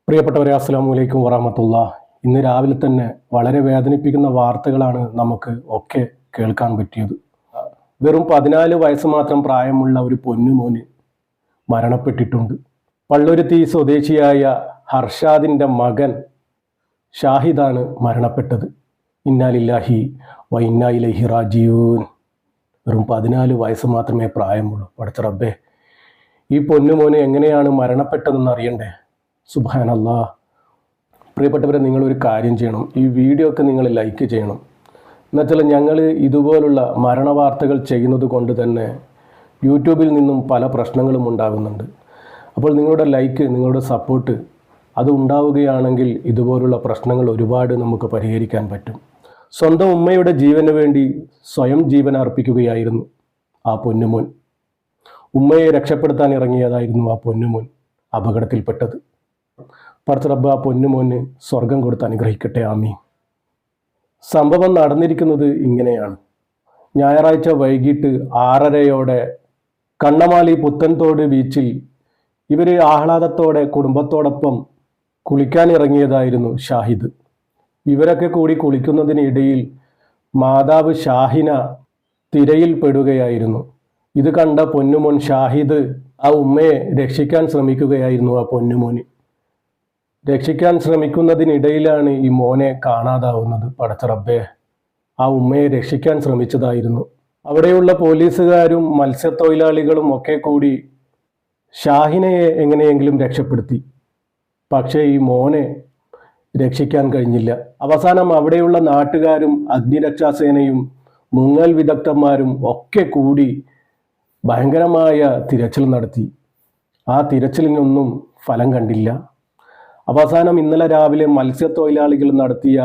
പ്രിയപ്പെട്ടവരെ, അസ്സലാമു അലൈക്കും വറഹ്മത്തുള്ളാഹി. ഇന്ന് രാവിലെ തന്നെ വളരെ വേദനിപ്പിക്കുന്ന വാർത്തകളാണ് നമുക്ക് ഒക്കെ കേൾക്കാൻ പറ്റിയത്. വെറും 14 വയസ്സ് മാത്രം പ്രായമുള്ള ഒരു പൊന്നുമോന് മരണപ്പെട്ടിട്ടുണ്ട്. പള്ളുരുത്തി സ്വദേശിയായ ഹർഷാദിൻ്റെ മകൻ ഷാഹിദാണ് മരണപ്പെട്ടത്. ഇന്നാ ലില്ലാഹി വ ഇന്നാ ഇലൈഹി റാജിഊൻ. വെറും 14 വയസ്സ് മാത്രമേ പ്രായമുള്ളൂ. പടച്ച റബ്ബേ, ഈ പൊന്നുമോന് എങ്ങനെയാണ് മരണപ്പെട്ടതെന്ന് അറിയണ്ടേ? സുബ്ഹാനല്ലാഹ്. പ്രിയപ്പെട്ടവരെ, നിങ്ങളൊരു കാര്യം ചെയ്യണം. ഈ വീഡിയോ ഒക്കെ നിങ്ങൾ ലൈക്ക് ചെയ്യണം. എന്നുവെച്ചാൽ ഞങ്ങൾ ഇതുപോലുള്ള മരണവാർത്തകൾ ചെയ്യുന്നത് കൊണ്ട് തന്നെ യൂട്യൂബിൽ നിന്നും പല പ്രശ്നങ്ങളും ഉണ്ടാകുന്നുണ്ട്. അപ്പോൾ നിങ്ങളുടെ ലൈക്ക്, നിങ്ങളുടെ സപ്പോർട്ട് അത് ഉണ്ടാവുകയാണെങ്കിൽ ഇതുപോലുള്ള പ്രശ്നങ്ങൾ ഒരുപാട് നമുക്ക് പരിഹരിക്കാൻ പറ്റും. സ്വന്തം ഉമ്മയുടെ ജീവന് വേണ്ടി സ്വയം ജീവൻ അർപ്പിക്കുകയായിരുന്നു ആ പൊന്നുമോൻ. ഉമ്മയെ രക്ഷപ്പെടുത്താൻ ഇറങ്ങിയതായിരുന്നു ആ പൊന്നുമോൻ അപകടത്തിൽപ്പെട്ടത്. പടച്ച റബ്ബ് ആ പൊന്നുമോന് സ്വർഗം കൊടുത്ത് അനുഗ്രഹിക്കട്ടെ, ആമീൻ. സംഭവം നടന്നിരിക്കുന്നത് ഇങ്ങനെയാണ്. ഞായറാഴ്ച വൈകിട്ട് 6:30 കണ്ണമാലി പുത്തൻതോട് ബീച്ചിൽ ഇവർ ആഹ്ലാദത്തോടെ കുടുംബത്തോടൊപ്പം കുളിക്കാനിറങ്ങിയതായിരുന്നു ഷാഹിദ്. ഇവരൊക്കെ കൂടി കുളിക്കുന്നതിനിടയിൽ മാതാവ് ഷാഹിന തിരയിൽ പെടുകയായിരുന്നു. ഇത് കണ്ട പൊന്നുമോൻ ഷാഹിദ് ആ ഉമ്മയെ രക്ഷിക്കാൻ ശ്രമിക്കുകയായിരുന്നു. ആ പൊന്നുമോന് രക്ഷിക്കാൻ ശ്രമിക്കുന്നതിനിടയിലാണ് ഈ മോനെ കാണാതാവുന്നത്. പടച്ച റബ്ബേ, ആ ഉമ്മയെ രക്ഷിക്കാൻ ശ്രമിച്ചതായിരുന്നു. അവിടെയുള്ള പോലീസുകാരും മത്സ്യത്തൊഴിലാളികളും ഒക്കെ കൂടി ഷാഹിനയെ എങ്ങനെയെങ്കിലും രക്ഷപ്പെടുത്തി. പക്ഷേ ഈ മോനെ രക്ഷിക്കാൻ കഴിഞ്ഞില്ല. അവസാനം അവിടെയുള്ള നാട്ടുകാരും അഗ്നിരക്ഷാസേനയും മുങ്ങൽ വിദഗ്ധന്മാരും ഒക്കെ കൂടി ഭയങ്കരമായ തിരച്ചിൽ നടത്തി. ആ തിരച്ചിലിനൊന്നും ഫലം കണ്ടില്ല. അവസാനം ഇന്നലെ രാവിലെ മത്സ്യത്തൊഴിലാളികൾ നടത്തിയ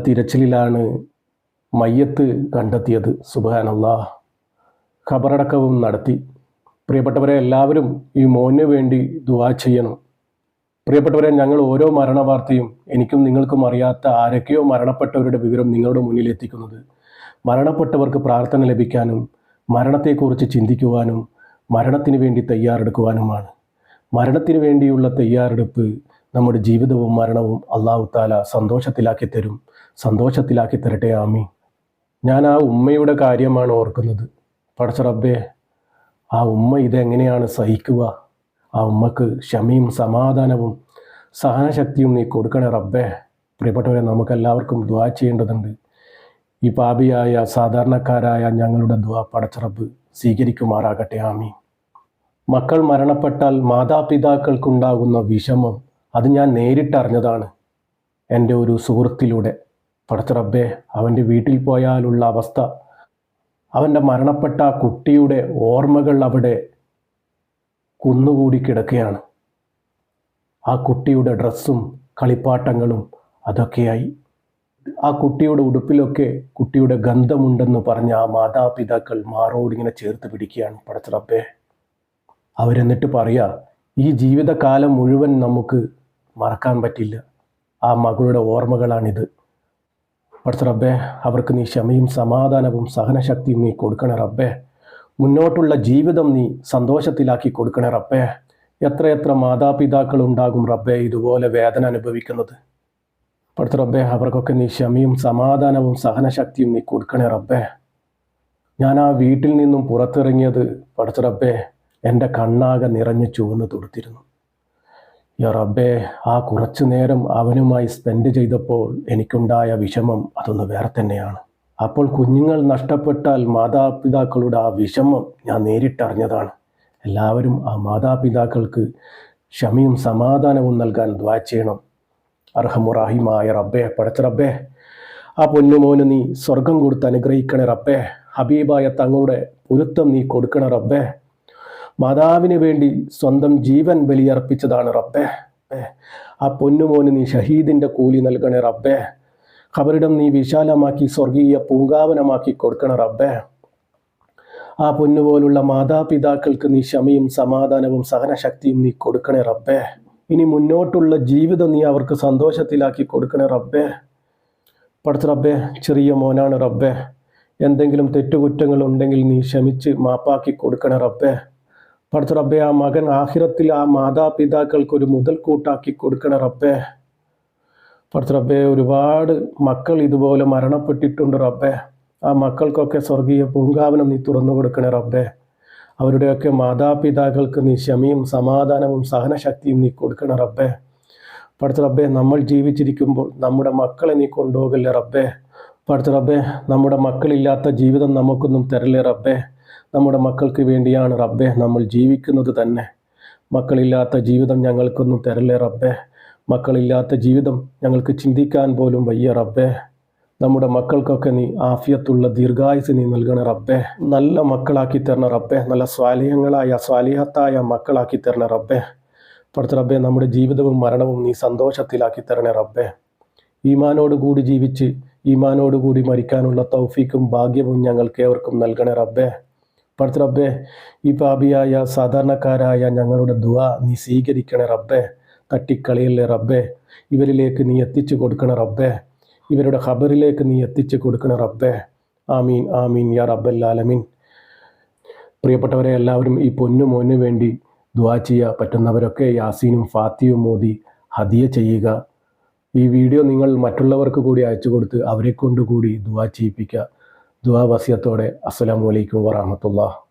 തിരച്ചിലിലാണ് മയ്യത്ത് കണ്ടെത്തിയത്. സുബ്ഹാനല്ലാഹ്. ഖബറടക്കവും നടത്തി. പ്രിയപ്പെട്ടവരെ, എല്ലാവരും ഈ മോന് വേണ്ടി ദുആ ചെയ്യണം. പ്രിയപ്പെട്ടവരെ, ഞങ്ങൾ ഓരോ മരണവാർത്തയും എനിക്കും നിങ്ങൾക്കും അറിയാത്ത ആരൊക്കെയോ മരണപ്പെട്ടവരുടെ വിവരം നിങ്ങളുടെ മുന്നിൽ എത്തിക്കുന്നത് മരണപ്പെട്ടവർക്ക് പ്രാർത്ഥന ലഭിക്കാനും മരണത്തെക്കുറിച്ച് ചിന്തിക്കുവാനും മരണത്തിന് വേണ്ടി തയ്യാറെടുക്കുവാനുമാണ്. മരണത്തിന് വേണ്ടിയുള്ള തയ്യാറെടുപ്പ് നമ്മുടെ ജീവിതവും മരണവും അല്ലാഹു തആല സന്തോഷത്തിലാക്കി തരും. സന്തോഷത്തിലാക്കി തരട്ടെ, ആമീൻ. ഞാൻ ആ ഉമ്മയുടെ കാര്യമാണ് ഓർക്കുന്നത്. പടച്ച റബ്ബേ, ആ ഉമ്മ ഇതെങ്ങനെയാണ് സഹിക്കുക? ആ ഉമ്മക്ക് ക്ഷമയും സമാധാനവും സഹനശക്തിയും നീ കൊടുക്കണേ റബ്ബേ. പ്രിയപ്പെട്ടവരെ, നമുക്കെല്ലാവർക്കും ദുആ ചെയ്യേണ്ടതുണ്ട്. ഈ പാപിയായ സാധാരണക്കാരായ ഞങ്ങളുടെ ദുആ പടച്ച റബ്ബ് സ്വീകരിക്കുമാറാകട്ടെ, ആമീൻ. മക്കൾ മരണപ്പെട്ടാൽ മാതാപിതാക്കൾക്കുണ്ടാകുന്ന വിഷമം അത് ഞാൻ നേരിട്ടറിഞ്ഞതാണ് എൻ്റെ ഒരു സുഹൃത്തിലൂടെ. പടച്ച റബ്ബേ, അവൻ്റെ വീട്ടിൽ പോയാലുള്ള അവസ്ഥ, അവൻ്റെ മരണപ്പെട്ട ആ കുട്ടിയുടെ ഓർമ്മകൾ അവിടെ കുന്നുകൂടി കിടക്കുകയാണ്. ആ കുട്ടിയുടെ ഡ്രസ്സും കളിപ്പാട്ടങ്ങളും അതൊക്കെയായി. ആ കുട്ടിയുടെ ഉടുപ്പിലൊക്കെ കുട്ടിയുടെ ഗന്ധമുണ്ടെന്ന് പറഞ്ഞ ആ മാതാപിതാക്കൾ മാറോടിങ്ങനെ ചേർത്ത് പിടിക്കുകയാണ്. പടച്ച റബ്ബേ, അവരെന്നിട്ട് പറയാ, ഈ ജീവിതകാലം മുഴുവൻ നമുക്ക് മറക്കാൻ പറ്റില്ല. ആ മകളുടെ ഓർമ്മകളാണിത്. പടച്ച റബ്ബേ, അവർക്ക് നീ ക്ഷമയും സമാധാനവും സഹനശക്തിയും നീ കൊടുക്കണേ റബ്ബേ. മുന്നോട്ടുള്ള ജീവിതം നീ സന്തോഷത്തിലാക്കി കൊടുക്കണേ റബ്ബേ. എത്രയെത്ര മാതാപിതാക്കൾ ഉണ്ടാകും റബ്ബേ ഇതുപോലെ വേദന അനുഭവിക്കുന്നത്. പടച്ച റബ്ബേ, അവർക്കൊക്കെ നീ ക്ഷമയും സമാധാനവും സഹനശക്തിയും നീ കൊടുക്കണേ റബ്ബേ. ഞാൻ ആ വീട്ടിൽ നിന്നും പുറത്തിറങ്ങിയത് പടച്ച റബ്ബേ എൻ്റെ കണ്ണാകെ നിറഞ്ഞ് ചുവന്ന് തൊടുത്തിരുന്നു. യാ റബ്ബേ, ആ കുറച്ചു നേരം അവനുമായി സ്പെൻഡ് ചെയ്തപ്പോൾ എനിക്കുണ്ടായ വിഷമം അതൊന്ന് വേറെ തന്നെയാണ്. അപ്പോൾ കുഞ്ഞുങ്ങൾ നഷ്ടപ്പെട്ടാൽ മാതാപിതാക്കളുടെ ആ വിഷമം ഞാൻ നേരിട്ടറിഞ്ഞതാണ്. എല്ലാവരും ആ മാതാപിതാക്കൾക്ക് ക്ഷമയും സമാധാനവും നൽകാൻ ദുആ ചെയ്യണം. അർഹമുറാഹിമായ റബ്ബേ, പടച്ച റബ്ബേ, ആ പൊന്നുമോന് നീ സ്വർഗം കൊടുത്ത് അനുഗ്രഹിക്കണേ റബ്ബേ. ഹബീബായ തങ്ങളുടെ പൊരുത്തം നീ കൊടുക്കണേ റബ്ബേ. മാതാവിന് വേണ്ടി സ്വന്തം ജീവൻ ബലിയർപ്പിച്ചതാണ് റബ്ബേ. ആ പൊന്നുമോന് നീ ഷഹീദിൻ്റെ കൂലി നൽകണേ റബ്ബേ. ഖബറിടം നീ വിശാലമാക്കി സ്വർഗീയ പൂങ്കാവനമാക്കി കൊടുക്കണേ റബ്ബേ. ആ പൊന്നുപോലുള്ള മാതാപിതാക്കൾക്ക് നീ ക്ഷമയും സമാധാനവും സഹനശക്തിയും നീ കൊടുക്കണേ റബ്ബേ. ഇനി മുന്നോട്ടുള്ള ജീവിതം നീ അവർക്ക് സന്തോഷത്തിലാക്കി കൊടുക്കണേ റബ്ബേ. പടച്ച റബ്ബേ, ചെറിയ മോനാണ് റബ്ബേ. എന്തെങ്കിലും തെറ്റുകുറ്റങ്ങൾ ഉണ്ടെങ്കിൽ നീ ക്ഷമിച്ച് മാപ്പാക്കി കൊടുക്കണേ റബ്ബേ. പടച്ച റബ്ബെ, ആ മകൻ ആഖിറത്തിൽ ആ മാതാപിതാക്കൾക്ക് ഒരു മുതൽക്കൂട്ടാക്കി കൊടുക്കണ റബ്ബെ. പടച്ച റബ്ബെ, ഒരുപാട് മക്കൾ ഇതുപോലെ മരണപ്പെട്ടിട്ടുണ്ട് റബ്ബെ. ആ മക്കൾക്കൊക്കെ സ്വർഗീയ പൂങ്കാവനം നീ തുറന്നു കൊടുക്കണേ റബ്ബെ. അവരുടെയൊക്കെ മാതാപിതാക്കൾക്ക് നീ ക്ഷമയും സമാധാനവും സഹനശക്തിയും നീ കൊടുക്കണേ റബ്ബെ. പടച്ച റബ്ബെ, നമ്മൾ ജീവിച്ചിരിക്കുമ്പോൾ നമ്മുടെ മക്കളെ നീ കൊണ്ടുപോകല്ലേ റബ്ബെ. പടച്ച റബ്ബെ, നമ്മുടെ മക്കളില്ലാത്ത ജീവിതം നമുക്കൊന്നും തരല്ലേ റബ്ബെ. നമ്മുടെ മക്കൾക്ക് വേണ്ടിയാണ് റബ്ബെ നമ്മൾ ജീവിക്കുന്നത് തന്നെ. മക്കളില്ലാത്ത ജീവിതം ഞങ്ങൾക്കൊന്നും തരല്ലേ റബ്ബെ. മക്കളില്ലാത്ത ജീവിതം ഞങ്ങൾക്ക് ചിന്തിക്കാൻ പോലും വയ്യ റബ്ബെ. നമ്മുടെ മക്കൾക്കൊക്കെ നീ ആഫിയത്തുള്ള ദീർഘായുസ് നീ നൽകണ റബ്ബെ. നല്ല മക്കളാക്കി തരണ റബ്ബെ. നല്ല സ്വാലിഹത്തായ മക്കളാക്കി തരണ റബ്ബെ. പടച്ച റബ്ബെ, നമ്മുടെ ജീവിതവും മരണവും നീ സന്തോഷത്തിലാക്കി തരണേ റബ്ബെ. ഈമാനോടുകൂടി ജീവിച്ച് ഈമാനോടുകൂടി മരിക്കാനുള്ള തൗഫീക്കും ഭാഗ്യവും ഞങ്ങൾക്ക് ഏവർക്കും നൽകണേ റബ്ബെ. പടച്ച റബ്ബെ, ഈ പാപിയായ സാധാരണക്കാരായ ഞങ്ങളുടെ ദുആ നീ സ്വീകരിക്കണേ റബ്ബെ. തട്ടിക്കളിയല്ലേ റബ്ബെ. ഇവരിലേക്ക് നീ എത്തിച്ചു കൊടുക്കണ റബ്ബെ. ഇവരുടെ ഖബറിലേക്ക് നീ എത്തിച്ചു കൊടുക്കണ റബ്ബെ. ആമീൻ ആമീൻ യാ റബ്ബൽ ആലമീൻ. പ്രിയപ്പെട്ടവരെ, എല്ലാവരും ഈ പൊന്നുമോന് വേണ്ടി ദുആ ചെയ്യുക. പറ്റുന്നവരൊക്കെ യാസീനും ഫാത്തിയും മോദി ഹദിയ ചെയ്യുക. ഈ വീഡിയോ നിങ്ങൾ മറ്റുള്ളവർക്ക് കൂടി അയച്ചു കൊടുത്ത് അവരെ കൊണ്ടുകൂടി ദുആ ചെയ്യിപ്പിക്കുക. ദുആ വസിയത്തോടെ അസ്സലാമു അലൈക്കും വറഹ്മത്തുള്ളാഹി.